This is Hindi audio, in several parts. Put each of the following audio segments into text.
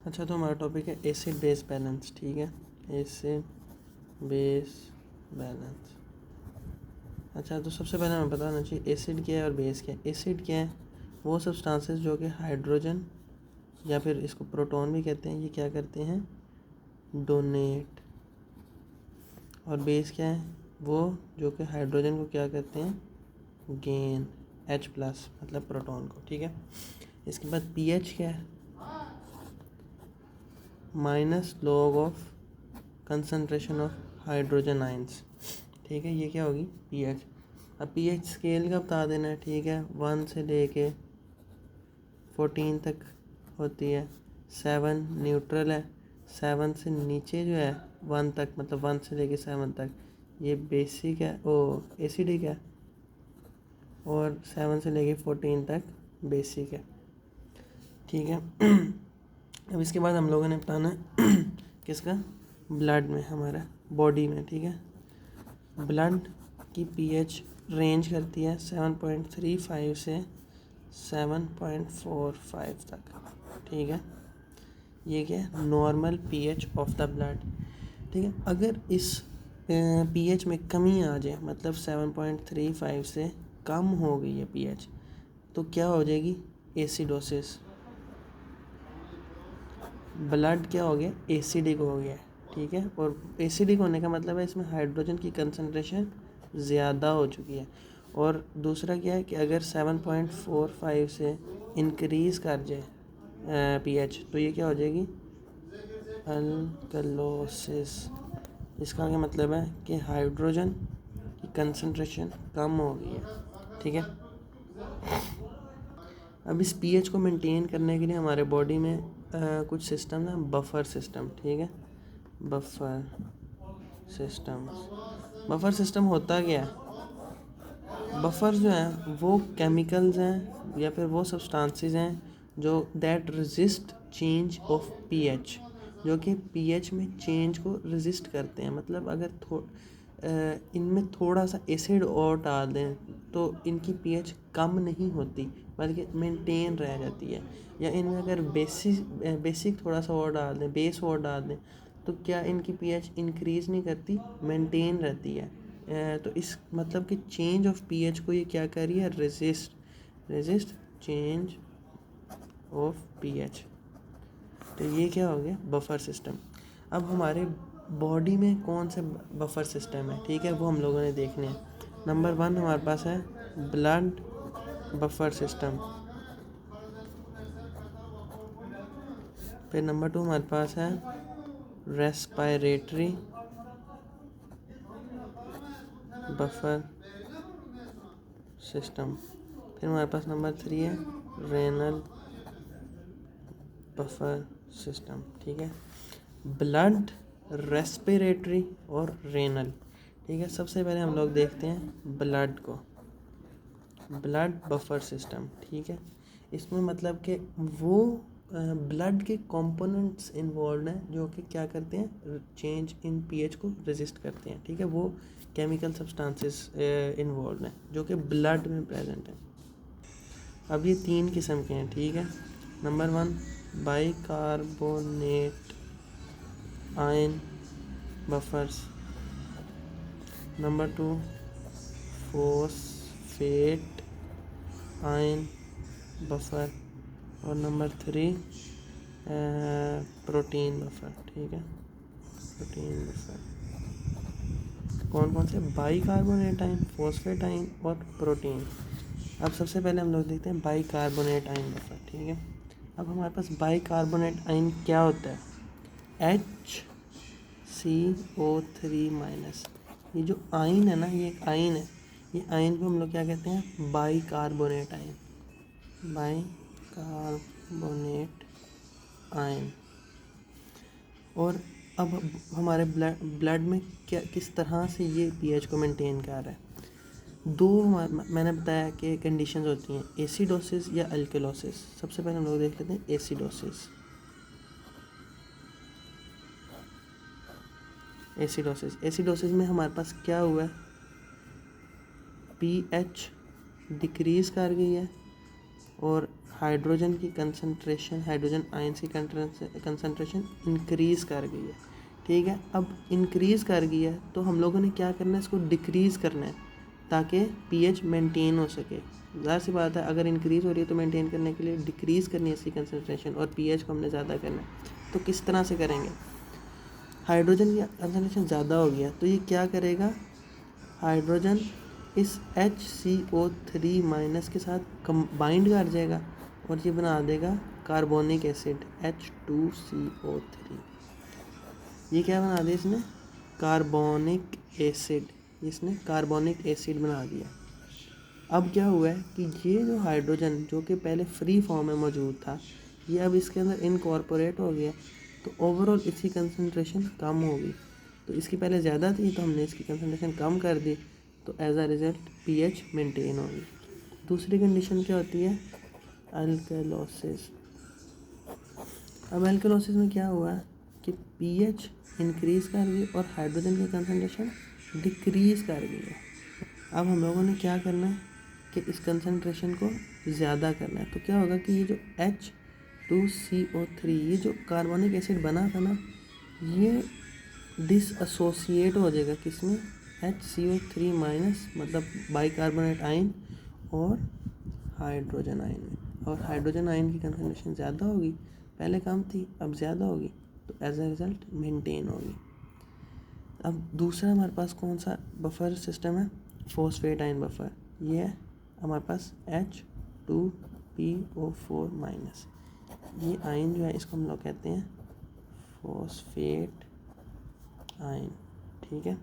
अच्छा, तो हमारा टॉपिक है एसिड बेस बैलेंस। ठीक है, एसिड बेस बैलेंस। अच्छा, तो सबसे पहले हमें बताना चाहिए एसिड क्या है और बेस क्या है। एसिड क्या है? वो सब्सटेंसेस जो कि हाइड्रोजन या फिर इसको प्रोटॉन भी कहते हैं, ये क्या करते हैं? डोनेट। और बेस क्या है? वो जो कि हाइड्रोजन को क्या करते हैं? गेन। H प्लस मतलब प्रोटॉन को। ठीक है, इसके बाद pH क्या है? Minus log of concentration of hydrogen ions. ठीक है, ये क्या होगी? pH। अब pH स्केल का बता देना है। ठीक है, 1 से लेके 14 तक होती है। 7 न्यूट्रल है, 7 से नीचे जो है 1 तक, मतलब 1 से लेके 7 तक ये बेसिक है, ओ एसिडिक है, और 7 से लेके 14 तक बेसिक है। ठीक है, अब इसके बाद हम लोगों ने बताना है किसका? ब्लड में, हमारा बॉडी में। ठीक है, ब्लड की पीएच रेंज करती है 7.35 से 7.45 तक। ठीक है, ये क्या है? Normal pH of the blood. ठीक है, अगर इस पीएच में कमी आ जाए, मतलब 7.35 से कम हो गई है पीएच, तो क्या हो जाएगी? एसिडोसिस। ब्लड क्या हो गया? एसिडिक हो गया। ठीक है, और एसिडिक होने का मतलब है इसमें हाइड्रोजन की कंसंट्रेशन ज़्यादा हो चुकी है। और दूसरा क्या है कि अगर 7.45 से इंक्रीज़ कर जाए पीएच, तो ये क्या हो जाएगी? अल्कलोसिस। इसका क्या मतलब है कि हाइड्रोजन की कंसंट्रेशन कम हो गई है। ठीक है, अब इस पीएच को मेंटेन करने के लिए हमारे बॉडी में कुछ सिस्टम है, बफर सिस्टम। ठीक है, बफर सिस्टम। बफर सिस्टम होता क्या है? बफर जो है वो केमिकल्स हैं या फिर वो सब्सटेंसेस हैं जो that resist change of pH, जो कि पीएच में चेंज को रेजिस्ट करते हैं। मतलब अगर इनमें थोड़ा सा एसिड और डाल दें तो इनकी पीएच कम नहीं होती बल्कि मेंटेन रह जाती है। या इनमें अगर बेसिक थोड़ा सा और डाल दें, बेस और डाल दें, तो क्या इनकी पीएच इंक्रीज़ नहीं करती, मेंटेन रहती है। तो इस मतलब कि चेंज ऑफ पीएच को ये क्या कर रही है? Resist change of pH. तो ये क्या हो गया? Buffer system. अब हमारे बॉडी में कौन से बफर सिस्टम है? ठीक है, वो हम लोगों ने देखने हैं। नंबर 1 हमारे पास है ब्लड बफर सिस्टम। फिर नंबर 2 हमारे पास है रेस्पिरेटरी बफर सिस्टम। फिर हमारे पास नंबर 3 है रेनल बफर सिस्टम। ठीक है, ब्लड, रेस्पिरेटरी और रेनल। ठीक है, सबसे पहले हम लोग देखते हैं ब्लड को, ब्लड बफर सिस्टम। ठीक है, इसमें मतलब कि वो ब्लड के कंपोनेंट्स इन्वॉल्व हैं जो कि क्या करते हैं? चेंज इन पीएच को रेजिस्ट करते हैं। ठीक है, वो केमिकल सब्सटेंसेस इन्वॉल्व हैं जो कि ब्लड में प्रेजेंट हैं। अब ये 3 किस्म के हैं। ठीक है, number 1 bicarbonate ion buffers, number 2 phosphate ion buffer, और नंबर 3 प्रोटीन बफर। ठीक है, प्रोटीन बफर कौन कौन से? बाइकार्बोनेट आयन, फॉस्फेट आयन और प्रोटीन। अब सबसे पहले हम लोग देखते हैं बाइकार्बोनेट आयन बफर। ठीक है, अब हमारे पास बाइकार्बोनेट आयन क्या होता है? HCO3 minus. ये जो आयन है ना, ये एक आयन है। ये आयन को हम लोग क्या कहते हैं? Bicarbonate ion, bicarbonate ion. और अब हमारे ब्लड में क्या, किस तरह से ये पीएच को मेंटेन कर रहा है? मैंने बताया कि कंडीशंस होती हैं, एसिडोसिस या अल्कलोसिस। सबसे पहले हम लोग देख लेते हैं एसिडोसिस। एसिडोसिस में हमारे पास क्या हुआ है? पीएच डिक्रीज़ कर गई है और हाइड्रोजन की कंसंट्रेशन, हाइड्रोजन आयंस की कंसंट्रेशन इंक्रीज़ कर गई है, ठीक है। अब इंक्रीज़ कर गई है तो हम लोगों ने क्या करना है, इसको डिक्रीज़ करना है ताकि पीएच मेंटेन हो सके। ज़ाहिर सी बात है, अगर इंक्रीज़ हो रही है तो मेंटेन करने के लिए डिक्रीज़ करनी है इसकी कंसंट्रेशन, और पीएच को हमने ज़्यादा करना है। तो किस तरह से करेंगे, हाइड्रोजन की कंसंट्रेशन ज़्यादा हो गया तो ये क्या करेगा, हाइड्रोजन इस HCO3 माइनस के साथ बाइंड कर जाएगा और ये बना देगा कार्बोनिक एसिड H2CO3। ये क्या बना दिया इसने, कार्बोनिक एसिड, इसने कार्बोनिक एसिड बना दिया। अब क्या हुआ है कि ये जो हाइड्रोजन जो कि पहले फ्री फॉर्म में मौजूद था, ये अब इसके अंदर इनकॉर्पोरेट हो गया, तो ओवरऑल इसकी कंसंट्रेशन कम हो गई। तो इसकी पहले ज़्यादा थी तो हमने इसकी कंसंट्रेशन कम कर दी, तो as a result pH maintain होगी। दूसरी कंडीशन क्या होती है, अल्कलोसिस। अब अल्कलोसिस में क्या हुआ कि पीएच इंक्रीज़ कर गई और हाइड्रोजन की कंसंट्रेशन डिक्रीज़ कर गई है। अब हम लोगों ने क्या करना है कि इस कंसंट्रेशन को ज़्यादा करना है। तो क्या होगा कि ये जो H2CO3, ये जो कार्बोनिक एसिड बना था ना, ये डिसएसोसिएट हो जाएगा किसमें, HCO3 माइनस, मतलब बाइकार्बोनेट आयन और हाइड्रोजन आयन में। और हाइड्रोजन आयन की कंसंट्रेशन ज़्यादा होगी, पहले कम थी अब ज़्यादा होगी, तो एज अ रिज़ल्ट मेंटेन होगी। अब दूसरा हमारे पास कौन सा बफर सिस्टम है, फॉस्फेट आयन बफर। ये है हमारे पास H2PO4 माइनस। ये आयन जो है इसको हम लोग कहते हैं फॉस्फेट आयन, ठीक है।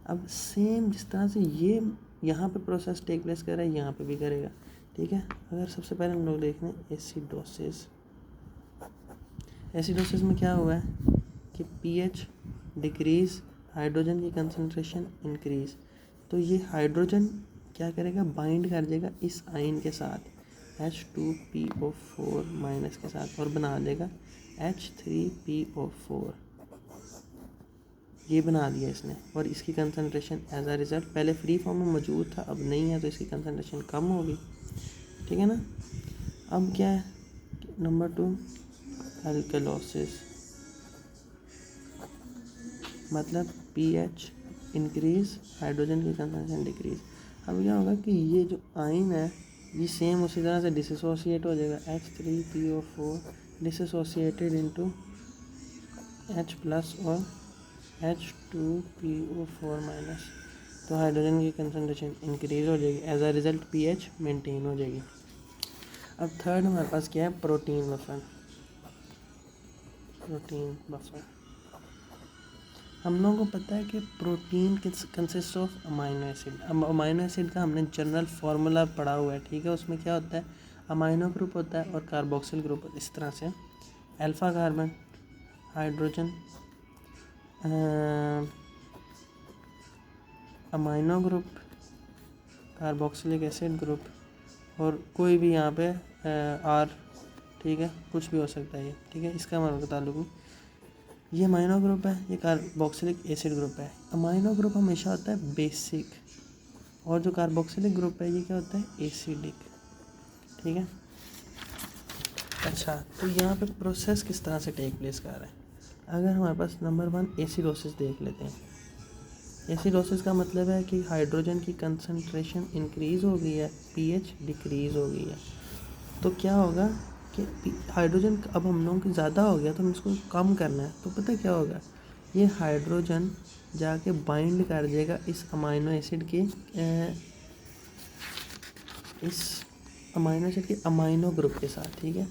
अब सेम जिस तरह से ये यहाँ पे प्रोसेस टेक प्लेस कर रहा है, यहाँ पे भी करेगा, ठीक है। अगर सबसे पहले हम लोग देख लें एसिडोसिस। एसिडोसिस में क्या हुआ है कि पीएच डिक्रीज़, हाइड्रोजन की कंसंट्रेशन इंक्रीज़। तो ये हाइड्रोजन क्या करेगा, बाइंड कर देगा इस आयन के साथ H2PO4 माइनस के साथ और बना देगा H3PO4। ये बना दिया इसने, और इसकी कंसंट्रेशन एज अ रिज़ल्ट पहले फ्री फॉर्म में मौजूद था, अब नहीं है, तो इसकी कंसंट्रेशन कम होगी, ठीक है ना। अब क्या है, नंबर 2 अल्कलोसिस, मतलब पीएच इंक्रीज़, हाइड्रोजन की कंसंट्रेशन डिक्रीज़। अब क्या होगा कि ये जो आयन है ये सेम उसी तरह से डिसोसिएट हो जाएगा, H3PO4 dissociated into H plus और H2PO4 माइनस। तो हाइड्रोजन की कंसंट्रेशन इंक्रीज़ हो जाएगी, as a result pH maintain हो जाएगी। अब थर्ड हमारे पास क्या है, प्रोटीन बफर। प्रोटीन बफर, हम लोगों को पता है कि protein consist of amino acid. अब अमाइनो एसिड का हमने जनरल फार्मूला पढ़ा हुआ है, ठीक है। उसमें क्या होता है, अमाइनो ग्रुप होता है और कार्बोक्सिल ग्रुप, इस तरह से alpha carbon, hydrogen, amino group, carboxylic acid group, और कोई भी यहाँ पे आर, ठीक है, कुछ भी हो सकता है ये, ठीक है। इसका हमारा ताल्लुक नहीं। ये अमाइनो ग्रुप है, ये कार्बोक्सिलिक एसिड ग्रुप है। अमाइनो ग्रुप हमेशा होता है बेसिक, और जो कार्बोक्सिलिक ग्रुप है ये क्या होता है, एसिडिक, ठीक है। अच्छा, तो यहाँ पे प्रोसेस किस तरह से टेक प्लेस कर रहा है। अगर हमारे पास नंबर 1 एसिडोसिस देख लेते हैं। एसिडोसिस का मतलब है कि हाइड्रोजन की कंसंट्रेशन इंक्रीज़ हो गई है, पीएच डिक्रीज़ हो गई है। तो क्या होगा कि हाइड्रोजन अब हम लोगों की ज़्यादा हो गया, तो हम इसको कम करना है। तो पता क्या होगा, ये हाइड्रोजन जाके बाइंड कर देगा इस अमाइनो एसिड के अमाइनो ग्रुप के साथ, ठीक है।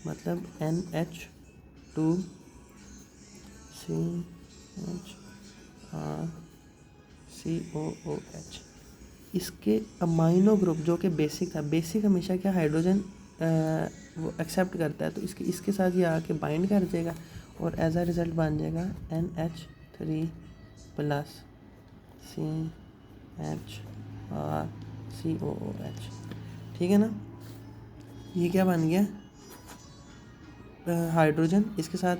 मतलब NH2CHRCOOH, इसके अमाइनो ग्रुप जो कि बेसिक था, बेसिक हमेशा क्या हाइड्रोजन वो एक्सेप्ट करता है, तो इसके साथ ये आके बाइंड कर देगा और एज अ रिज़ल्ट बन जाएगा NH3 प्लस CHRCOOH, ठीक है ना। ये क्या बन गया, हाइड्रोजन इसके साथ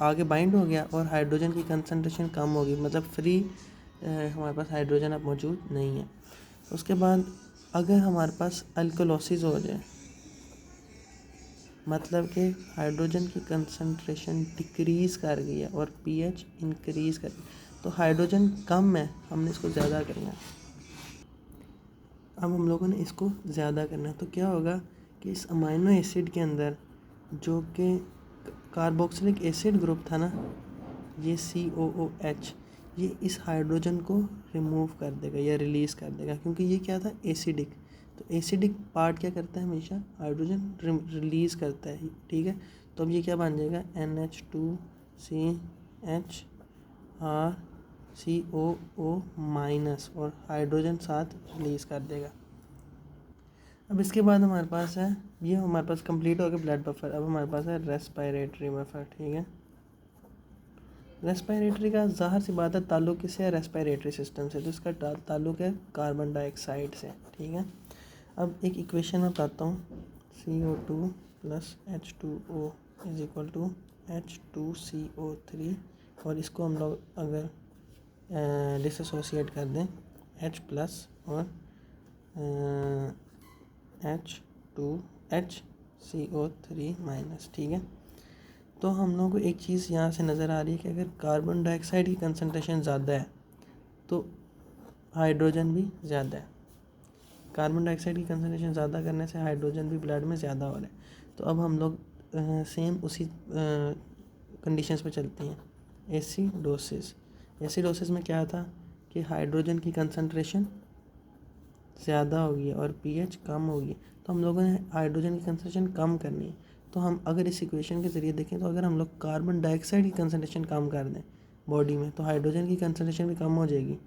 आगे बाइंड हो गया और हाइड्रोजन की कंसंट्रेशन कम होगी, मतलब फ्री हमारे पास हाइड्रोजन अब मौजूद नहीं है। उसके बाद अगर हमारे पास अल्कलोसिस हो जाए, मतलब कि हाइड्रोजन की कंसंट्रेशन डिक्रीज़ कर गई है और पीएच इंक्रीज़ कर गई। तो हाइड्रोजन कम है, हमने इसको ज़्यादा करना है। अब हम लोगों ने इसको ज़्यादा करना है तो क्या होगा कि इस अमाइनो एसिड के अंदर जो कि कार्बोक्सिलिक एसिड ग्रुप था ना, ये COOH, ये इस हाइड्रोजन को रिमूव कर देगा या रिलीज़ कर देगा, क्योंकि ये क्या था, एसिडिक। तो एसिडिक पार्ट क्या करता है, हमेशा हाइड्रोजन रिलीज़ करता है, ठीक है। तो अब ये क्या बन जाएगा, NH2CHRCOO माइनस, और हाइड्रोजन साथ रिलीज़ कर देगा। अब इसके बाद हमारे पास है, ये हमारे पास कंप्लीट हो गया ब्लड बफर। अब हमारे पास है रेस्पिरेटरी बफर, ठीक है। रेस्पिरेटरी का ज़ाहिर सी बात है ताल्लुक़ किससे है, रेस्पिरेटरी सिस्टम से, तो इसका ताल्लुक़ है कार्बन डाइऑक्साइड से, ठीक है। अब एक इक्वेशन में बताता हूँ, CO2 + H2O = H2CO3, और इसको हम लोग अगर डिसोसिएट कर दें H+ और HCO3-, ठीक है। तो हम लोगों को एक चीज़ यहाँ से नज़र आ रही है कि अगर कार्बन डाइऑक्साइड की कंसंट्रेशन ज़्यादा है तो हाइड्रोजन भी ज़्यादा है। कार्बन डाइऑक्साइड की कंसंट्रेशन ज़्यादा करने से हाइड्रोजन भी ब्लड में ज़्यादा हो रहा है। तो अब हम लोग सेम उसी कंडीशंस पे चलते हैं। एसिडोसिस में क्या था कि हाइड्रोजन की कंसंट्रेशन ज़्यादा होगी और पीएच कम होगी। तो हम लोगों ने हाइड्रोजन की कंसंट्रेशन कम करनी है। तो हम अगर इस इक्वेशन के ज़रिए देखें तो अगर हम लोग कार्बन डाइऑक्साइड की कंसंट्रेशन कम कर दें बॉडी में तो हाइड्रोजन की कंसंट्रेशन भी कम हो जाएगी।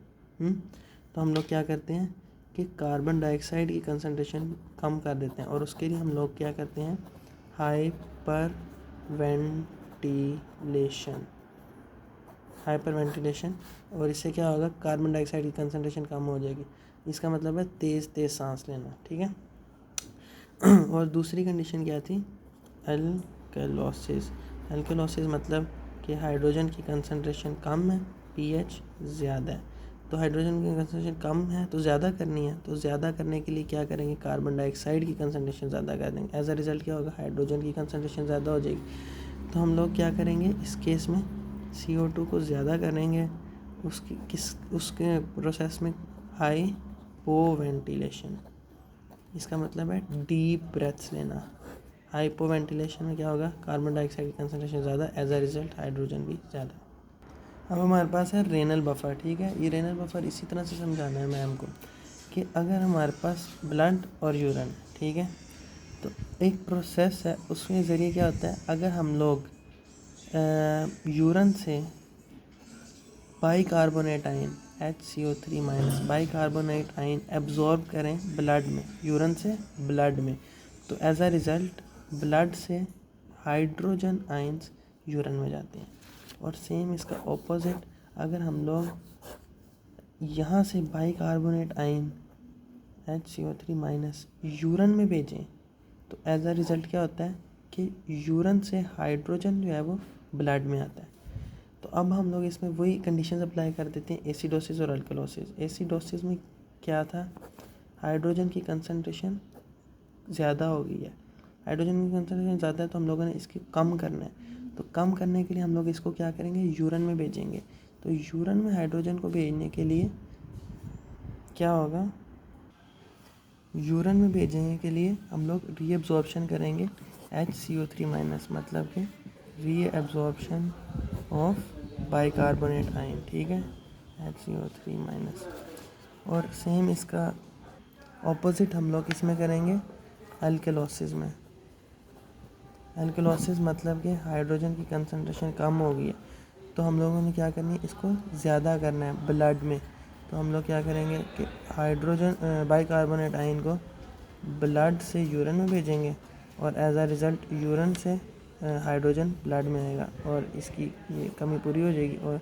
तो हम लोग क्या करते हैं कि कार्बन डाइऑक्साइड की कंसंट्रेशन कम कर देते हैं, और उसके लिए हम लोग क्या करते हैं, हाइपरवेंटिलेशन, और इससे क्या होगा, कार्बन डाइऑक्साइड की कंसंट्रेशन कम हो जाएगी। इसका मतलब है तेज़ तेज़ सांस लेना, ठीक है। और दूसरी कंडीशन क्या थी, एल्केलोसिस मतलब कि हाइड्रोजन की कंसंट्रेशन कम है, पीएच ज़्यादा है। तो हाइड्रोजन की कंसंट्रेशन कम है तो ज़्यादा करनी है, तो ज़्यादा करने के लिए क्या करेंगे, कार्बन डाइऑक्साइड की कंसंट्रेशन ज़्यादा कर देंगे। एज अ रिज़ल्ट क्या होगा, हाइड्रोजन की कंसंट्रेशन ज़्यादा हो जाएगी। तो हम लोग क्या करेंगे, इस केस में CO2 को ज़्यादा करेंगे, उसके प्रोसेस में हाइपोवेंटिलेशन, इसका मतलब है डीप ब्रेथ्स लेना। हाइपोवेंटिलेशन में क्या होगा, कार्बन डाइऑक्साइड की कंसंट्रेशन ज़्यादा, एज अ रिज़ल्ट हाइड्रोजन भी ज़्यादा। अब हमारे पास है रेनल बफर, ठीक है। ये रेनल बफर इसी तरह से समझाना है मैम को कि अगर हमारे पास ब्लड और यूरिन, ठीक है, तो एक प्रोसेस है, उसके ज़रिए क्या होता है, अगर हम लोग यूरिन से bicarbonate ion HCO3- bicarbonate ion absorb करें ब्लड में, यूरिन से ब्लड में, तो एज अ रिज़ल्ट ब्लड से हाइड्रोजन आयन्स यूरिन में जाते हैं। और सेम इसका ऑपोजिट, अगर हम लोग यहाँ से बाइकार्बोनेट आयन HCO3- यूरिन में भेजें तो एज अ रिज़ल्ट क्या होता है कि यूरिन से हाइड्रोजन जो है वो ब्लड में आता है। तो अब हम लोग इसमें वही कंडीशंस अप्लाई कर देते हैं, एसिडोसिस और अल्कलोसिस। एसिडोसिस में क्या था, हाइड्रोजन की कंसंट्रेशन ज़्यादा हो गई है, हाइड्रोजन की कंसंट्रेशन ज़्यादा है तो हम लोगों ने इसकी कम करना है। तो कम करने के लिए हम लोग इसको क्या करेंगे, यूरिन में भेजेंगे। तो यूरिन में हाइड्रोजन को भेजने के लिए क्या होगा, यूरिन में भेजने के लिए हम लोग रीअब्जॉर्प्शन करेंगे HCO3-, मतलब कि रीअब्जॉर्प्शन ऑफ बाइकार्बोनेट आयन, ठीक है, HCO3-। और सेम इसका ऑपोजिट हम लोग इसमें करेंगे अल्कलोसिस में। अल्कलोसिस मतलब कि हाइड्रोजन की कंसंट्रेशन कम हो गई है, तो हम लोगों ने क्या करनी है, इसको ज़्यादा करना है ब्लड में। तो हम लोग क्या करेंगे कि हाइड्रोजन बाइकार्बोनेट आयन को ब्लड से यूरिन में भेजेंगे, और एज अ रिज़ल्ट यूरिन से हाइड्रोजन ब्लड में आएगा और इसकी ये कमी पूरी हो जाएगी और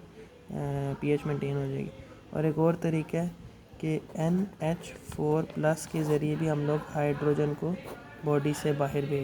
पीएच मेंटेन हो जाएगी। और एक और तरीका है कि NH4+ के ज़रिए भी हम लोग हाइड्रोजन को बॉडी से बाहर भेज